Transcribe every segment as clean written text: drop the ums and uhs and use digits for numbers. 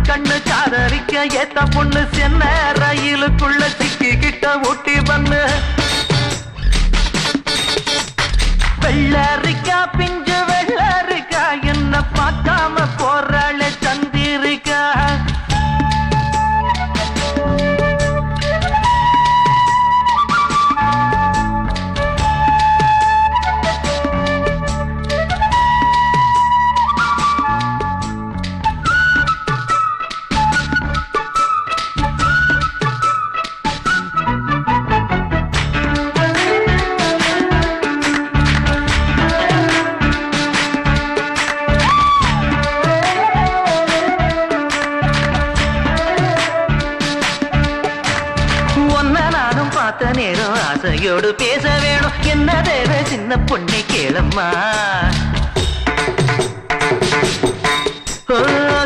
கண்ணு காதலிக்க ஏத்த பொண்ணு சென்ன ரயிலுக்குள்ள சிக்கிக்கிட்ட ஊட்டி பண்ணு வெள்ளரிக்கா பிஞ்சு வெள்ளரிக்கா என்ன பார்க்காம போறாளே சந்திரிக்கா நேரம் ஆசையோடு பேச வேணும் என்ன தேவை சின்ன பொண்ணை கேளம்மா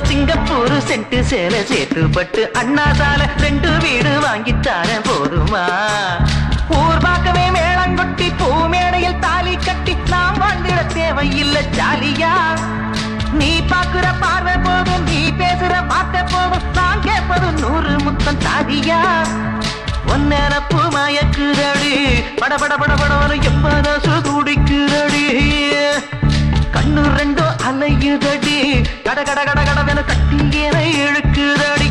சிங்கப்பூர் சென்ட்டு சேலை சேர்த்துப்பட்டு அண்ணா சாலை 2 வீடு வாங்கித்தார போதுமா ஊர் பார்க்கவே மேளங்கொட்டி பூ மேடையில் தாலி கட்டி நாம் வாழ்ந்திட தேவையில்லை ஜாலியா நீ பாக்குற பார்வை போதும் நீ பேசுற வார்த்தை போதும் நான் கேட்பது 100 முத்தம் தாதியா ஒன்னப்பு மயக்குதடி பட பட பட பட எப்பனசு துடிக்குதடி கண்ணு 2 அலையுதடி கட கட கட கடவென கட்டியனை இழுக்குதடி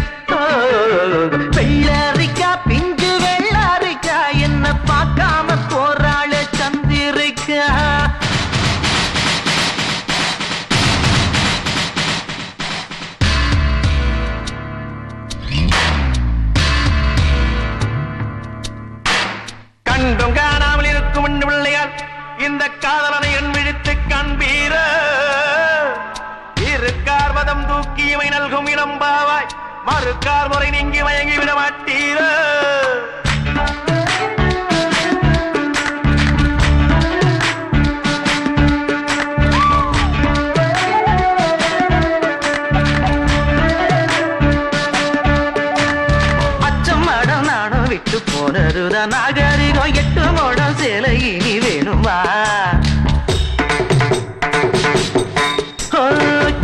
வெள்ளரிக்கா பிஞ்சு வெள்ளரிக்கா என்ன பார்க்காம போறாளே சந்திரிக்கா கண்டும் காணாமல் இருக்கும் பிள்ளையார் இந்த காதலனை என் விழித்து காண்பீர இருக்கார் மதம் தூக்கி இவை நல்கும் இளம்பாவாய் மறுக்கார் முறை நீங்கி மயங்கி விட மாட்டீர விட்டு போனதுதான் நாகரிகம் 8 மோடம் சேலை இனி வேணுமா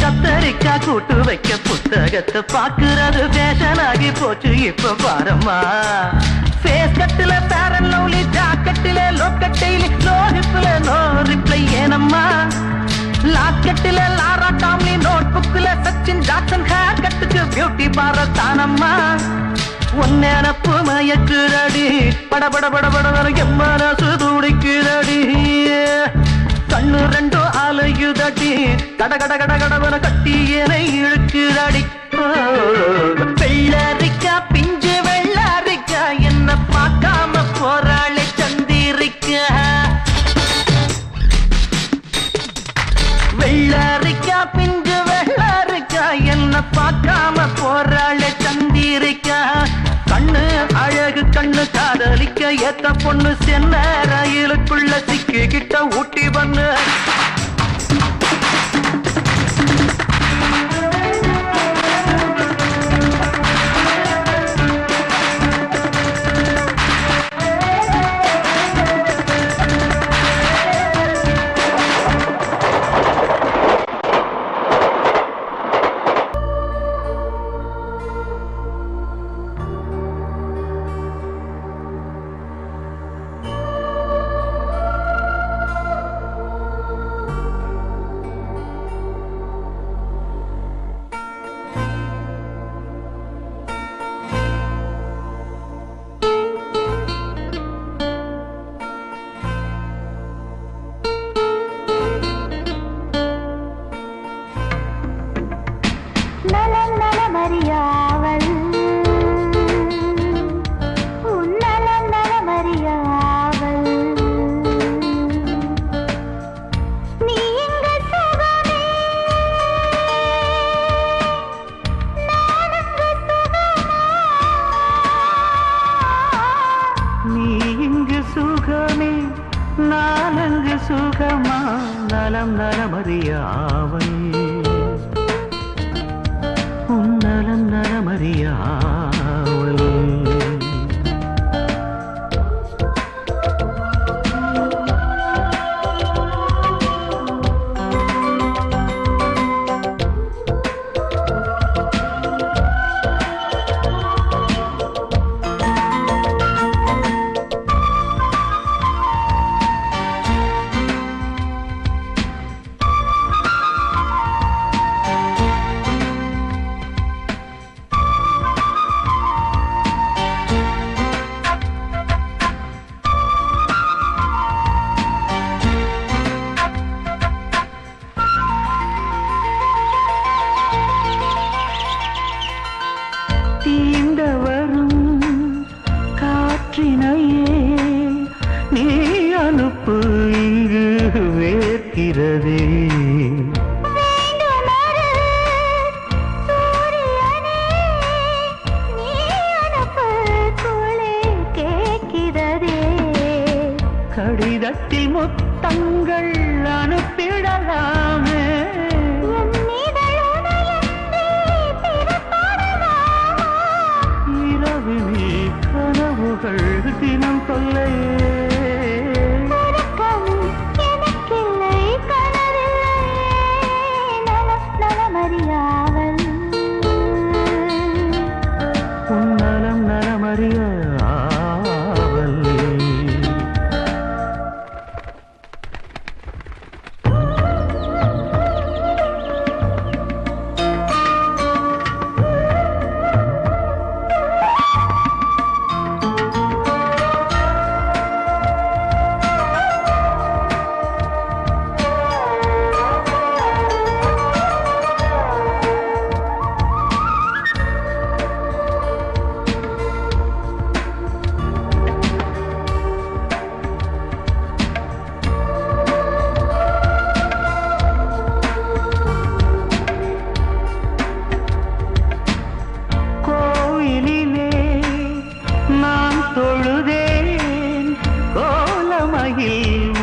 கத்தரிக்கா கூட்டு வைக்க புத்தகத்தை பாக்குறது ஃபேஷன் ஆகி போச்சு இப்ப பாரம்மா ஃபேஸ் கட்டுல பேரன் லவ்லி ஜாக்கெட்டில லோக்கட்டையில நோ ஹிப்ல நோ ரிப்ளை ஏனம்மா லாக்கெட்டில லாரா டாம்லி நோட் புக்ல சச்சின் ஜாக்சன் ஹேர் கட்டுக்கு பியூட்டி பார்லர் தானம்மா ஒன்னப்பு மயக்குதடி பட பட பட பட எம்மனசு துடிக்குதடி கண்ணு 2 அலையுதடி கட கட கட கடவன கட்டியனை இழுக்குதடி வெள்ளரிக்கா பிஞ்சு வெள்ளரிக்கா என்ன பார்க்காம போறாளே சந்திரிக்கா வெள்ளரிக்கா பிஞ்சு வெள்ளரிக்கா என்ன பார்க்காம போறாளே சந்திரிக்கா கண்ணு அழகு கண்ணு காதலிக்க ஏத்த பொண்ணு சென்ன ரயிலுக்குள்ள சிக்கிக்கிட்ட ஊட்டி பண்ணு நாலங்கு சுகமா நலம் நலமறியாவல் உன் நலம் நலமறியாவல் கண்கள் அனுப்பிடலாமே இரவினி கனவுகள் தினம் தொல்லையே உன்னலம் நலமறிய ஆவல்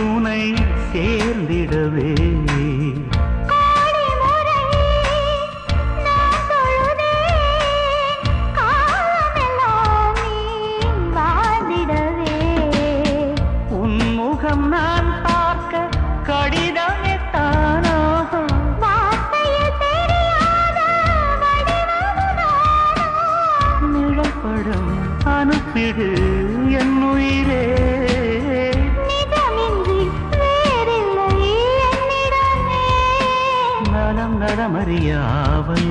உனை சேர்ந்திடவே உன்முகம் நான் பார்க்க கடிதமே தானா நிழற்படம் அனுப்பிடு என் உயிரே நலம் நலமறியாவல்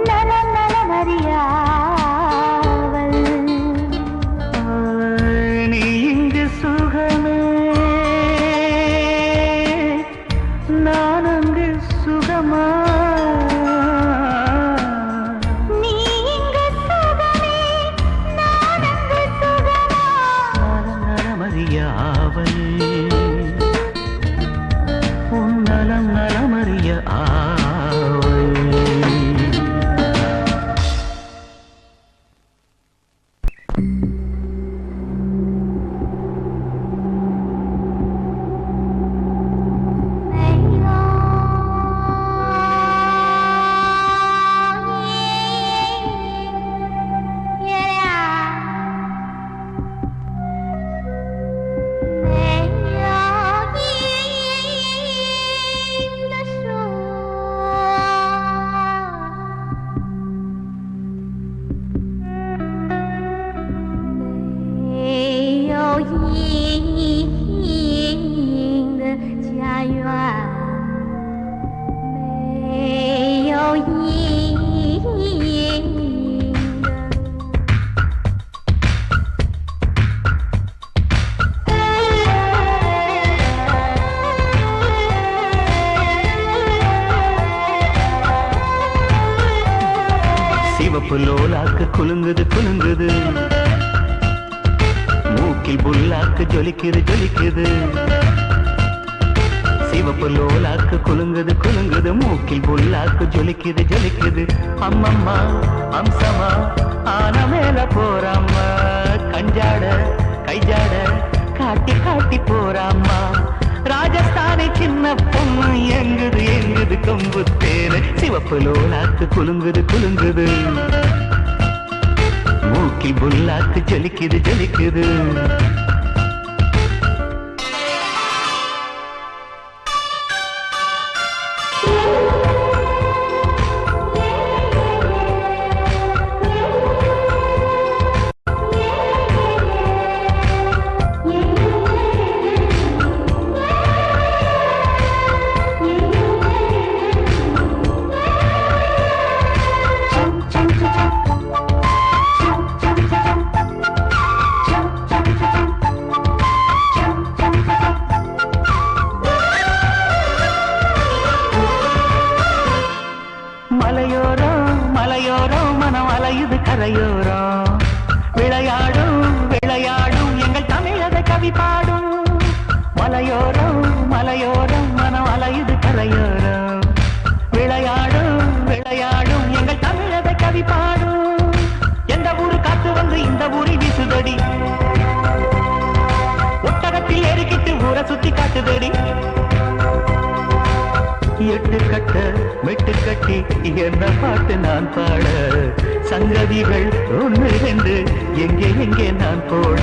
நலம் நலமறியாவல் நீ இங்கு சுகமே நான் அங்கு சுகமா நீ இங்கு சுகமே நான் அங்கு சுகமா நலம் நலமறியாவல் நலம் நலமறிய ஆவல் சிவப்பு லோலாக்கு குலுங்குது குலுங்குது மூக்கில் புல்லாக்கு ஜொலிக்குது ஜொலிக்குது சிவப்பு லோலாக்கு குலுங்குது குலுங்குது மூக்கில் புல்லாக்கு ஜொலிக்குது ஜொலிக்குது அம்மம்மா அம்சமா ஆன மேல போறாம்மா கஞ்சாட கைஜாட காட்டி காட்டி போறாம்மா ராஜஸ்தானி சின்ன பொண்ணு எங்குது எங்குது கொம்பு தேனு சிவப்பு லோலாக்கு குலுங்குது குலுங்குது மூக்கில் புல்லாக்கு ஜொலிக்குது ஜொலிக்குது மலையோரம் மனம் அலையுது கரையோரம் விளையாடும் விளையாடும் எங்கள் தமிழக கவி பாடும் மலையோரம் மனம் அலையுது கரையோரம் விளையாடும் விளையாடும் எங்கள் தமிழக கவி பாடும் எந்த ஊரு காத்து வந்து இந்த ஊரில் வீசுதடி சுத்தி காட்டுதடி எட்டு கட்ட மெட்டு கட்டி என்ன பாட்டு நான் பாட சங்கதிகள் ஒன்று ரெண்டு எங்கே எங்கே நான் போட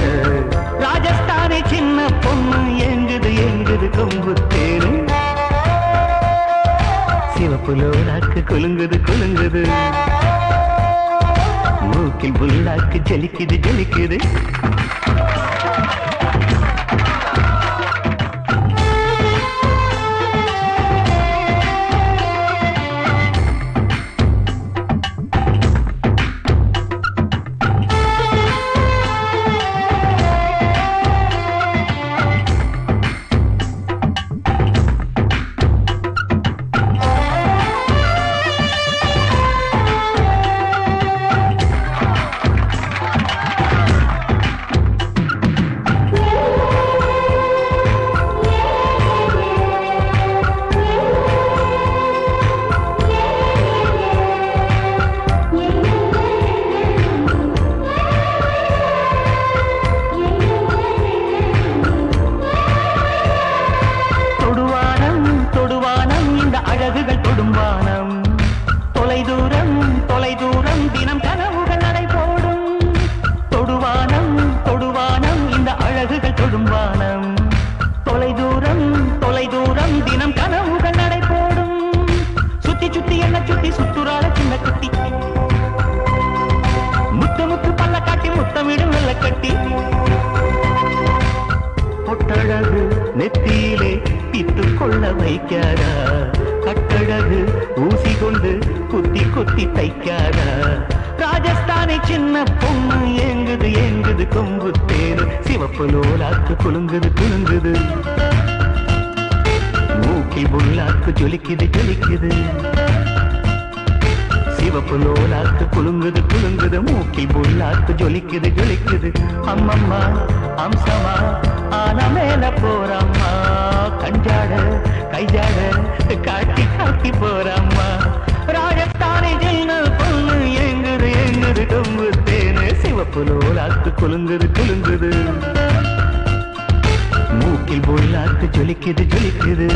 ராஜஸ்தானே சின்ன பொண்ணு எங்குது எங்குது கொம்பு தேனு சிவப்புலோ நாக்கு குலுங்குது குலுங்குது மூக்கில் புல்லாக்கு ஜலிக்குது ஜலிக்குது நெத்தியிலே பித்து கொள்ள வைக்காதா கட்டழகு ஊசி கொண்டு குத்தி குத்தி தைக்காதா ராஜஸ்தானை சின்ன பொண்ணு ஏங்குது ஏங்குது கொம்பு தேரு சிவப்பு லோலாக்கு குலுங்குது குலுங்குது மூக்கில் புல்லாக்கு ஜொலிக்குது ஜொலிக்குது சிவப்பு லோலாக்கு குலுங்குது குலுங்குது மூக்கில் புல்லாக்கு ஜொலிக்குது ஜொலிக்குது அம்மம்மா அம்சமா ஆன மேல போறம்மா கஞ்சாட கைஜாட காட்டி காட்டி போறம்மா ராஜஸ்தானி ஜெயின பொண்ணு எங்குது எங்குது கொம்பு தேனு சிவப்பு லோலாக்கு குலுங்குது குலுங்குது மூக்கில் புல்லாக்கு ஜொலிக்குது ஜொலிக்குது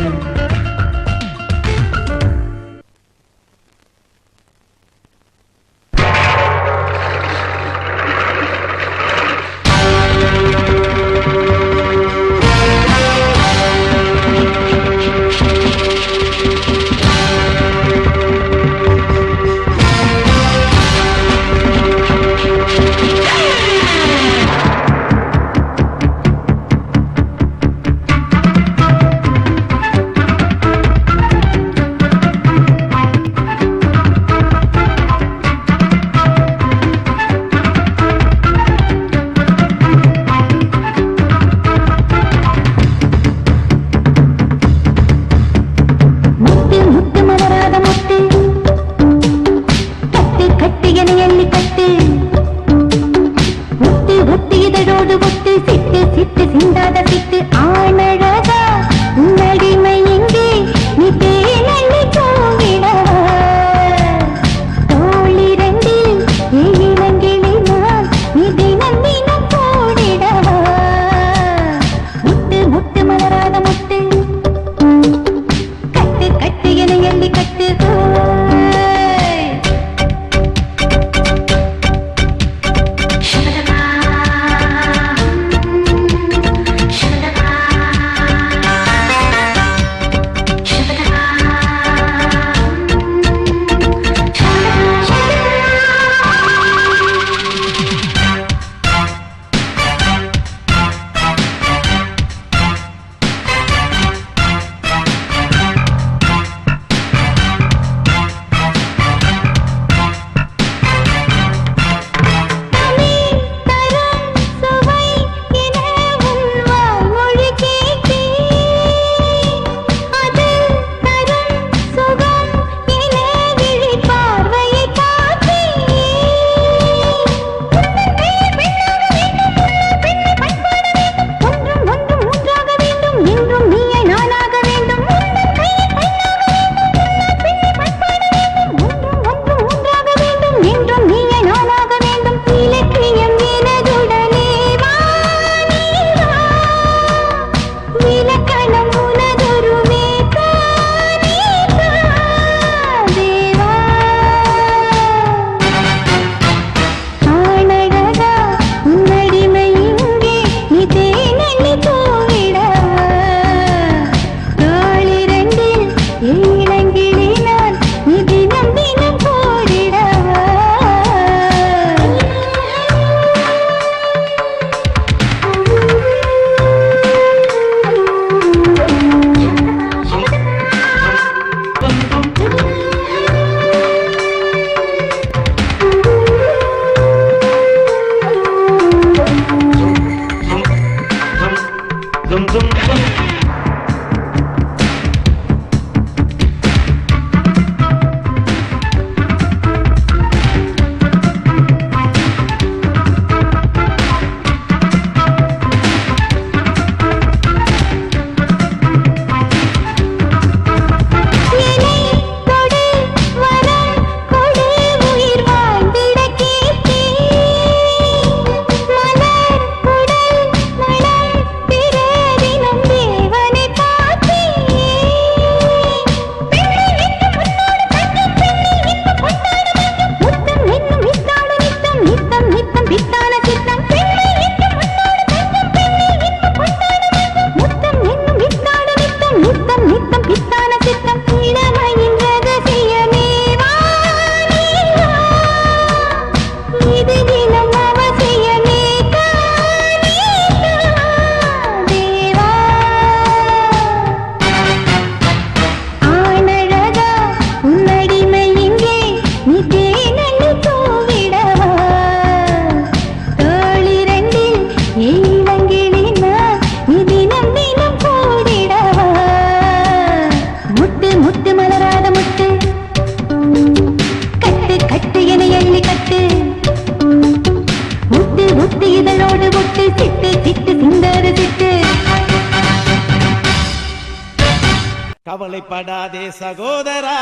கவலைப்படாதே சகோதரா,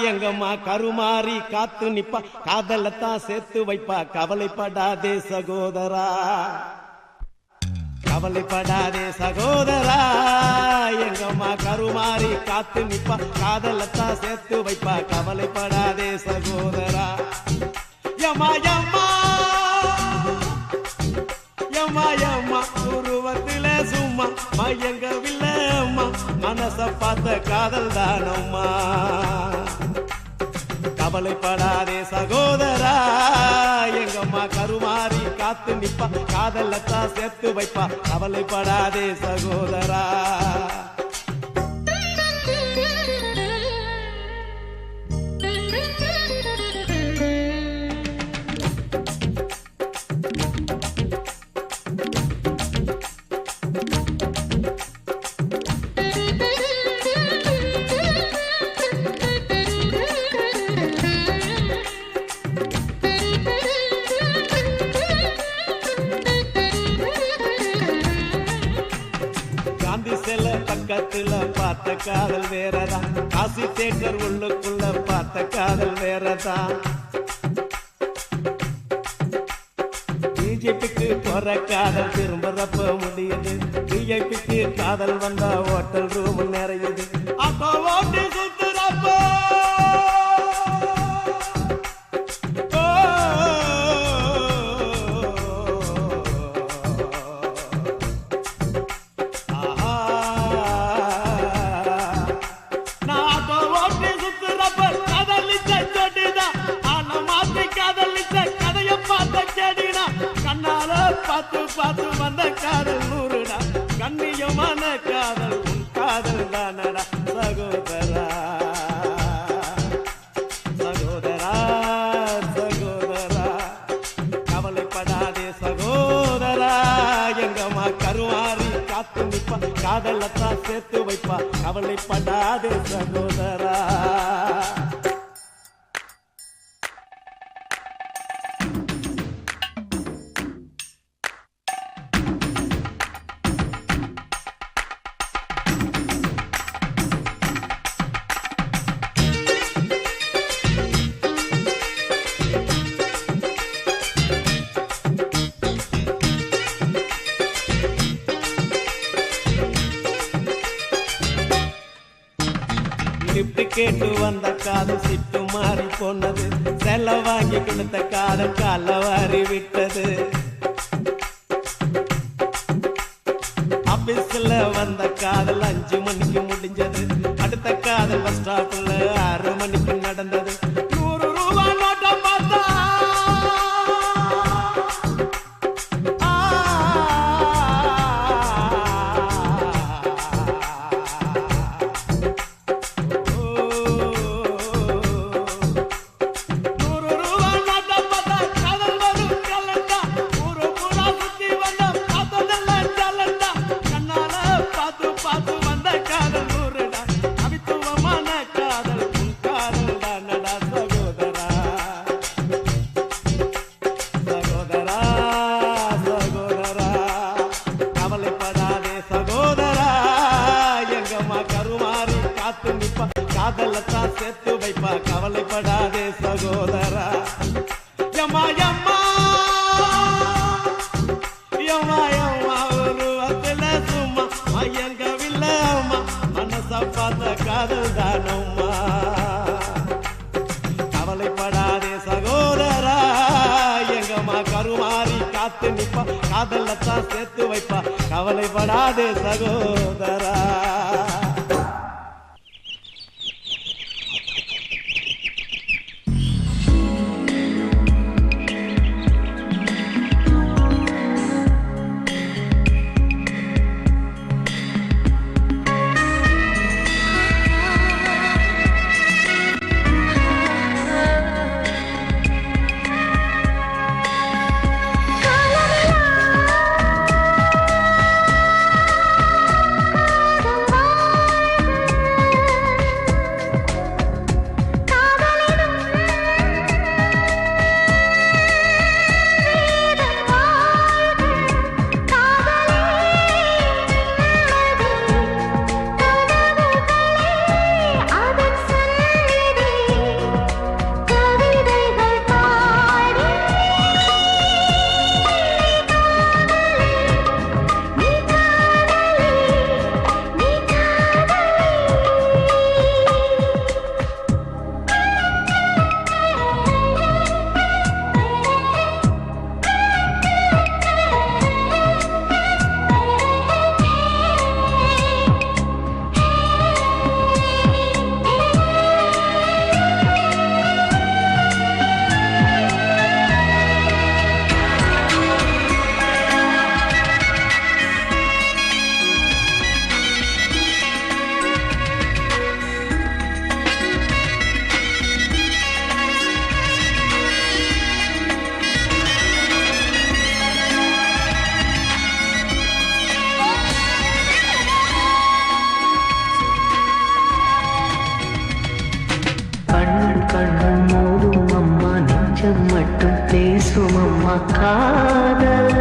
எங்கம்மா கருமாறி காத்து நிப்பா, காதலத்தான் சேர்த்து வைப்பா. கவலைப்படாதே சகோதரா, கவலைப்படாதே சகோதரா, எங்கம்மா கருமாறி காத்து நிப்பா, காதலத்தான் சேர்த்து வைப்பா. கவலைப்படாதே சகோதரா. யம்மா யம்மா யம்மா யம்மா உருவத்தில சும்மா மயங்கவில்லை அம்மா, மனச பார்த்த காதல் தானம்மா. கவலைப்படாதே சகோதரா, எங்கம்மா கருமாறி காத்து நிப்பா, காதலத்தான் சேர்த்து வைப்பா. கவலைப்படாதே சகோதரா. பக்கத்துல பார்த்த காதல் வேறதான், காசி தேட்டர் உள்ளுக்குள்ள பார்த்த காதல் வேறதான். பிஜேபிக்கு போற காதல் திரும்பறப்ப முடியுது, பிஜேபிக்கு காதல் வந்தா ஹோட்டல் ரூம் நிறையுது. அப்போ ஓட்டி சுத்துறப்போ பார்த்து பார்த்து வந்த காதல் நூறுடா, கண்ணியமான காதல் உன் காதல் தானடா சகோதரா. சகோதரா சகோதரா, கவலைப்படாதே சகோதரா, எங்கம்மா கருமாறி காத்து நிப்பா, காதலத்தான் சேர்த்து வைப்பா. கவலைப்படாதே சகோதரா. லிப்ட் கேட்டு வந்த காதல் சிட்டு மாறி போனது, செல்ல வாங்கி கொடுத்த காதல் கால வாரி விட்டது. ஆபீஸ்ல வந்த காதல் 5 மணிக்கு முடிஞ்சது, அடுத்த காதல் பஸ் ஸ்டாப்ல 6 மணிக்கு நடந்தது. 100 ரூபாய் நோட்டை பார்த்தா காதலத்தான் சேர்த்து வைப்பா. கவலைப்படாதே சகோதரா. யம்மா யம்மா யம்மா யம்மா உருவத்தில சும்மா மயங்கவில்லை அம்மா, மனச பார்த்த காதல் தானம்மா. கவலைப்படாதே சகோதரா, எங்கம்மா கருமாறி காத்து நிப்பா, காதலத்தான் சேர்த்து வைப்பா. கவலைப்படாதே சகோதரா. அம்மா காதல்.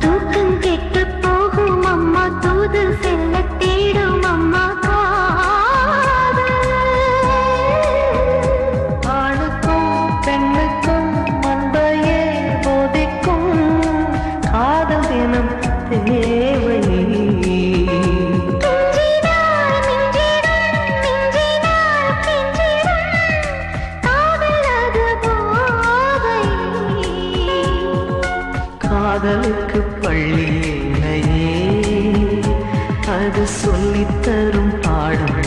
தூக்கம் கெட்டு போகும் அம்மா தூது செல்ல தேடும் அம்மா காதல். ஆணுக்கும் பெண்ணுக்கும் அன்பையே போதிக்கும் காதல் தினம் தேவை. மிஞ்சினால் மிஞ்சிடும், மிஞ்சினால் மிஞ்சிடும், காதல் அது போதை. காதலுக்கு பள்ளி இல்லையே, அது சொல்லித்தரும் பாடம்